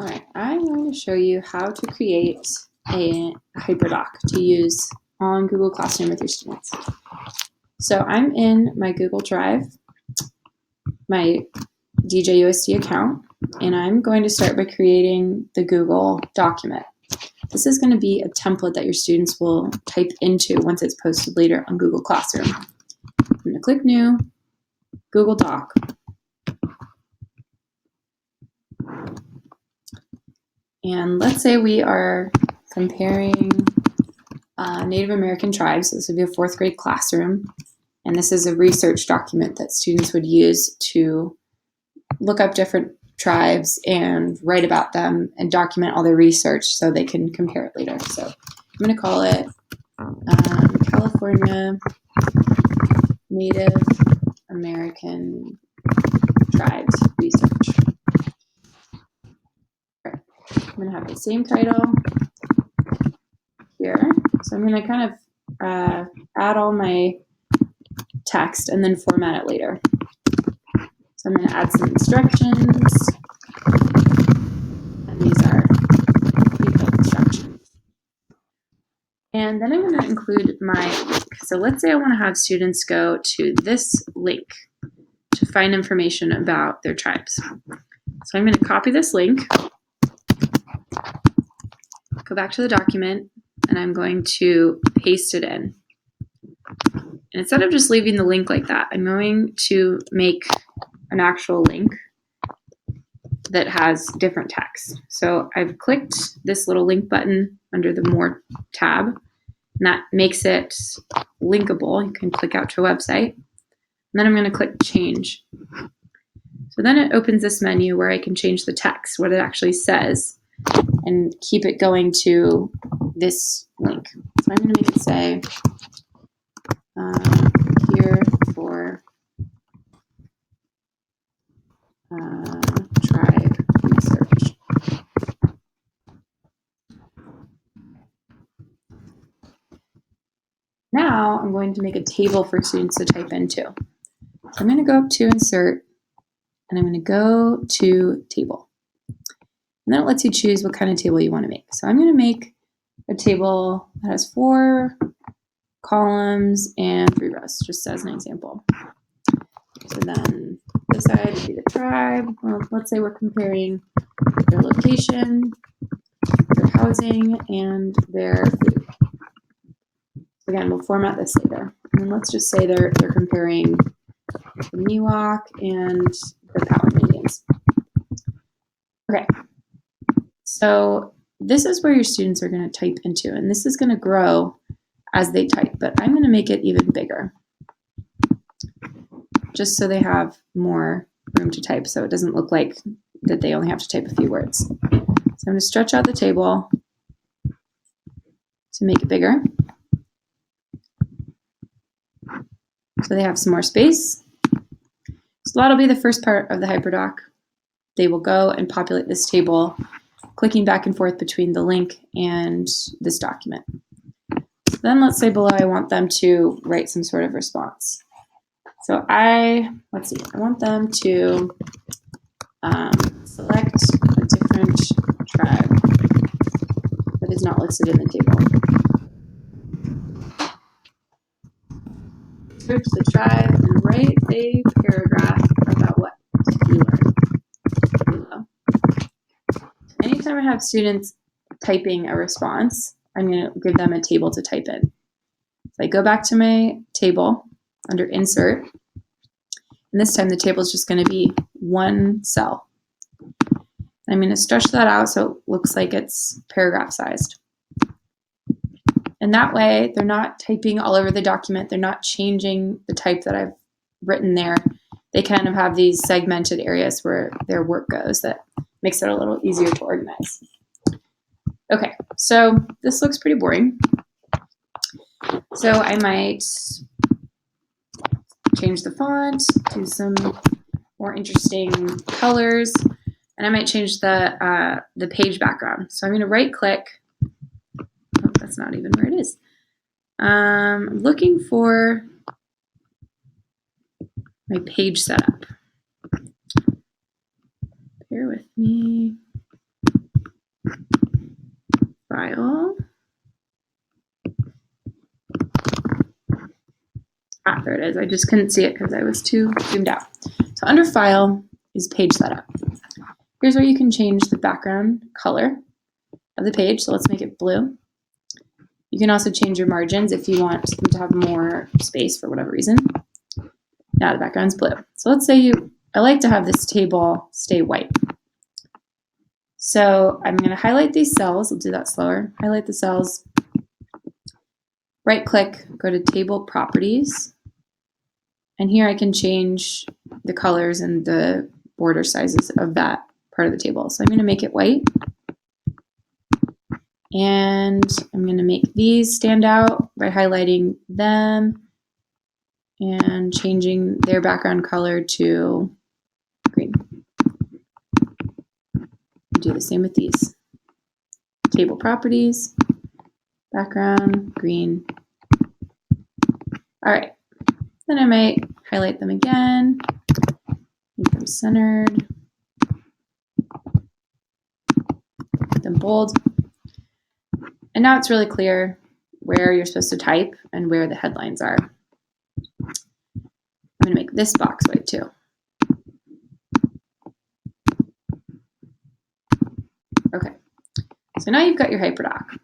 All right, I'm going to show you how to create a hyperdoc to use on Google Classroom with your students. So I'm in my Google Drive, my DJUSD account, and I'm going to start by creating the Google document. This is going to be a template that your students will type into once it's posted later on Google Classroom. I'm going to click New, Google Doc. And let's say we are comparing Native American tribes. So this would be a 4th grade classroom. And this is a research document that students would use to look up different tribes and write about them and document all their research so they can compare it later. So I'm going to call it California Native American Tribes Research. I'm going to have the same title here. So I'm going to kind of add all my text and then format it later. So I'm going to add some instructions. And these are detailed instructions. And then I'm going to include my link. So let's say I want to have students go to this link to find information about their tribes. So I'm going to copy this link, go back to the document, and I'm going to paste it in. And instead of just leaving the link like that, I'm going to make an actual link that has different text. So I've clicked this little link button under the More tab, and that makes it linkable. You can click out to a website. And then I'm going to click Change. So then it opens this menu where I can change the text, what it actually says, and keep it going to this link. So I'm going to make it say, here for tribe research. Now I'm going to make a table for students to type into. So I'm going to go up to Insert, and I'm going to go to Table. And then it lets you choose what kind of table you want to make. So I'm going to make a table that has 4 columns and 3 rows, just as an example. So then this side would be the tribe. Well, let's say we're comparing their location, their housing, and their food. Again, we'll format this later. And let's just say they're comparing the Miwok and the Powhatan Indians. Okay, so this is where your students are going to type into, and this is going to grow as they type, but I'm going to make it even bigger, just so they have more room to type, so it doesn't look like that they only have to type a few words. So I'm going to stretch out the table to make it bigger, so they have some more space. So that'll be the first part of the hyperdoc. They will go and populate this table, clicking back and forth between the link and this document. So then let's say below I want them to write some sort of response. So I want them to select a different tribe that is not listed in the table. Search the tribe and write a paragraph about what you learned below. Anytime I have students typing a response, I'm going to give them a table to type in. So I go back to my table under Insert, and this time the table is just going to be one cell. I'm going to stretch that out so it looks like it's paragraph sized. And that way they're not typing all over the document. They're not changing the type that I've written there. They kind of have these segmented areas where their work goes that makes it a little easier to organize. Okay, so this looks pretty boring. So I might change the font, do some more interesting colors, and I might change the page background. So I'm going to right click. Oh, that's not even where it is. I'm looking for my page setup. Bear with me. File. There it is. I just couldn't see it because I was too zoomed out. So under File is Page Setup. Here's where you can change the background color of the page. So let's make it blue. You can also change your margins if you want them to have more space for whatever reason. Now the background's blue. So let's say I like to have this table stay white. So I'm going to highlight these cells. I'll do that slower. Highlight the cells. Right click, go to Table Properties. And here I can change the colors and the border sizes of that part of the table. So I'm going to make it white. And I'm going to make these stand out by highlighting them and changing their background color to green. Do the same with these. Table Properties, background, green. All right. Then I might highlight them again, make them centered, make them bold. And now it's really clear where you're supposed to type and where the headlines are. I'm going to make this box white too. Okay, so now you've got your hyperdoc.